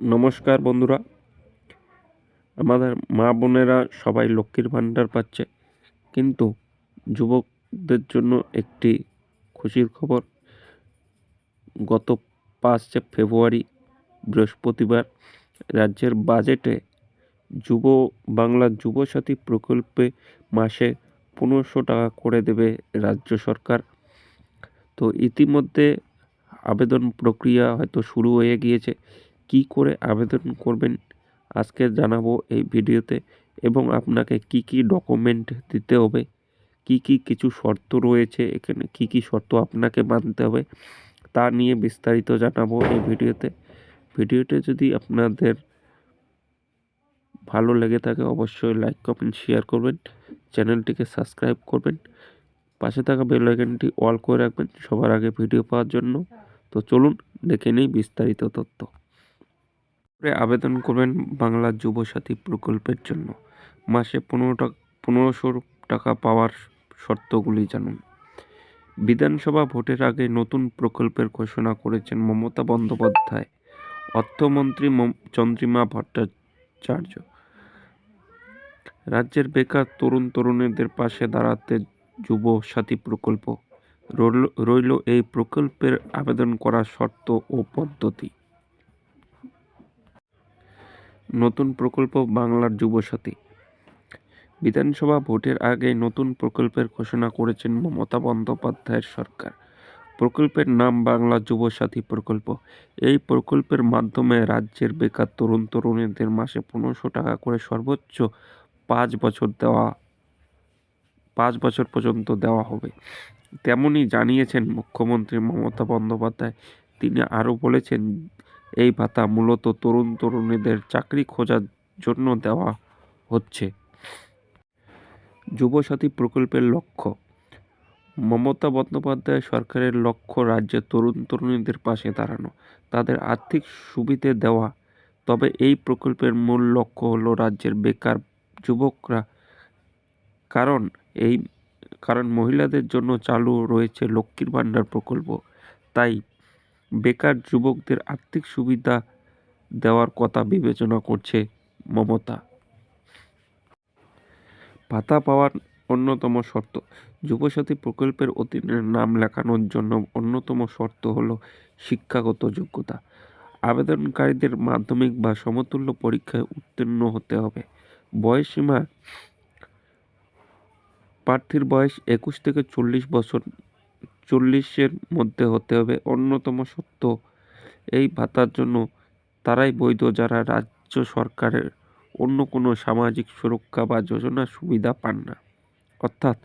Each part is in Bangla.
নমস্কার বন্ধুরা, আমাদের মা বোনেরা সবাই লক্ষ্মীর ভাণ্ডার পাচ্ছে, কিন্তু যুবকদের জন্য একটি খুশির খবর। গত 5 ফেব্রুয়ারি বৃহস্পতিবার রাজ্যের বাজেটে যুব বাংলা যুবসাথী প্রকল্পে মাসে 1500 টাকা করে দেবে রাজ্য সরকার। তো ইতিমধ্যে আবেদন প্রক্রিয়া হয়তো শুরু হয়ে গিয়েছে। কি করে আবেদন করবেন আজকে জানাবো এই ভিডিওতে, এবং আপনাকে কি কি ডকুমেন্ট দিতে হবে, কি কি কিছু শর্ত রয়েছে, এখানে কি কি শর্ত আপনাকে মানতে হবে তা নিয়ে বিস্তারিত জানাবো এই ভিডিওতে। ভিডিওটা যদি আপনাদের ভালো লেগে থাকে অবশ্যই লাইক কমেন্ট শেয়ার করবেন, চ্যানেলটিকে সাবস্ক্রাইব করবেন, পাশে থাকা বেল আইকনটি অল করে রাখবেন সবার আগে ভিডিও পাওয়ার জন্য। তো চলুন দেখে নিই বিস্তারিত তথ্য। আবেদন করবেন বাংলা যুবসাথী প্রকল্পের জন্য। মাসে 1500 টাকা পাওয়ার শর্তগুলি জানুন। বিধানসভা ভোটের আগে নতুন প্রকল্পের ঘোষণা করেছেন মমতা বন্দ্যোপাধ্যায়, অর্থমন্ত্রী চন্দ্রিমা ভট্টাচার্য। রাজ্যের বেকার তরুণীদের পাশে দাঁড়াতে যুব সাথী প্রকল্প রইল এই প্রকল্পের আবেদন করার শর্ত ও পদ্ধতি। নতুন প্রকল্প বাংলার যুবসাথী। বিধানসভা ভোটের আগে নতুন প্রকল্পের ঘোষণা করেছেন মমতা বন্দ্যোপাধ্যায়ের সরকার। প্রকল্পের নাম বাংলা যুবসাথী প্রকল্প। এই প্রকল্পের মাধ্যমে রাজ্যের বেকার তরুণীদের মাসে 1500 টাকা করে সর্বোচ্চ 5 বছর পর্যন্ত দেওয়া হবে। তেমনই জানিয়েছেন মুখ্যমন্ত্রী মমতা বন্দ্যোপাধ্যায়। তিনি আরও বলেছেন, এই ভাতা মূলত তরুণীদের চাকরি খোঁজার জন্য দেওয়া হচ্ছে। যুবসাথী প্রকল্পের লক্ষ্য। মমতা বন্দ্যোপাধ্যায় সরকারের লক্ষ্য রাজ্যের তরুণীদের পাশে দাঁড়ানো, তাদের আর্থিক সুবিধে দেওয়া। তবে এই প্রকল্পের মূল লক্ষ্য হলো রাজ্যের বেকার যুবকরা, কারণ মহিলাদের জন্য চালু রয়েছে লক্ষ্মীর ভাণ্ডার প্রকল্প। তাই বেকার যুবকদের আর্থিক সুবিধা দেওয়ার কথা বিবেচনা করছে মমতা। ভাতা পাওয়ার অন্যতম শর্ত। যুবসাথী প্রকল্পের অধীনে নাম লেখানোর জন্য অন্যতম শর্ত হল শিক্ষাগত যোগ্যতা। আবেদনকারীদের মাধ্যমিক বা সমতুল্য পরীক্ষায় উত্তীর্ণ হতে হবে। বয়সসীমা। প্রার্থীর বয়স 21 থেকে 40 বছর, 40-এর মধ্যে হতে হবে। অন্যতম শর্ত, এই ভাতার জন্য তারাই বৈধ যারা রাজ্য সরকারের অন্য কোনো সামাজিক সুরক্ষা বা যোজনার সুবিধা পান না। অর্থাৎ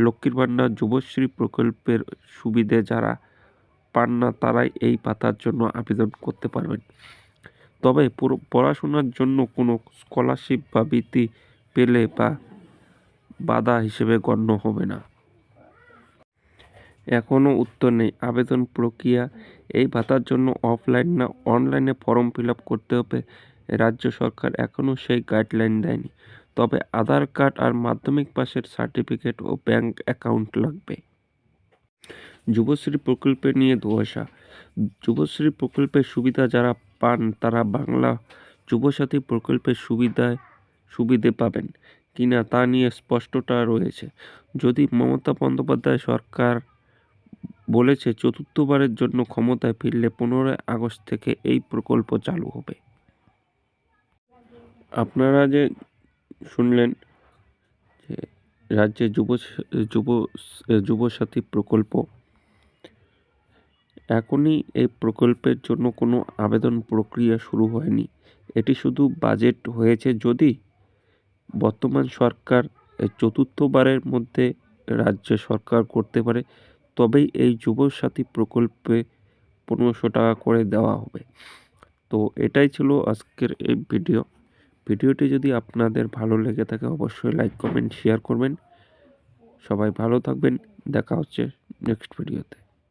লক্ষ্মীর ভাণ্ডার, যুবশ্রী প্রকল্পের সুবিধে যারা পান না তারাই এই ভাতার জন্য আবেদন করতে পারবেন। তবে পড়াশোনার জন্য কোনো স্কলারশিপ বা বৃত্তি পেলে বা বাধা হিসেবে গণ্য হবে না। এখনও উত্তর নেই আবেদন প্রক্রিয়া। এই ভাতার জন্য অফলাইন না অনলাইনে ফর্ম ফিল আপ করতে হবে। রাজ্য সরকার এখনও সেই গাইডলাইন দেয়নি। তবে আধার কার্ড আর মাধ্যমিক পাশের সার্টিফিকেট ও ব্যাংক অ্যাকাউন্ট লাগবে। যুবশ্রী প্রকল্পে নিয়ে ধোঁয়াশা। যুবশ্রী প্রকল্পের সুবিধা যারা পান তারা বাংলা যুবসাথী প্রকল্পের সুবিধে পাবেন কিনা তা নিয়ে স্পষ্টতা রয়েছে। যদি মমতা বন্দ্যোপাধ্যায় সরকার বলেছে চতুর্থবারের জন্য ক্ষমতায় ফিরলে 15 আগস্ট থেকে এই প্রকল্প চালু হবে। আপনারা যে শুনলেন যে রাজ্যে যুবসাথী প্রকল্প, এখনই এই প্রকল্পের জন্য কোনো আবেদন প্রক্রিয়া শুরু হয়নি। এটি শুধু বাজেট হয়েছে। যদি বর্তমান সরকার চতুর্থবারের মধ্যে রাজ্য সরকার করতে পারে, তবেই এই যুবসাথী প্রকল্পে 1500 টাকা করে দেওয়া হবে। তো এটাই ছিল আজকের এই ভিডিওটি যদি আপনাদের ভালো লেগে থাকে অবশ্যই লাইক কমেন্ট শেয়ার করবেন। সবাই ভালো থাকবেন, দেখা হচ্ছে নেক্সট ভিডিওতে।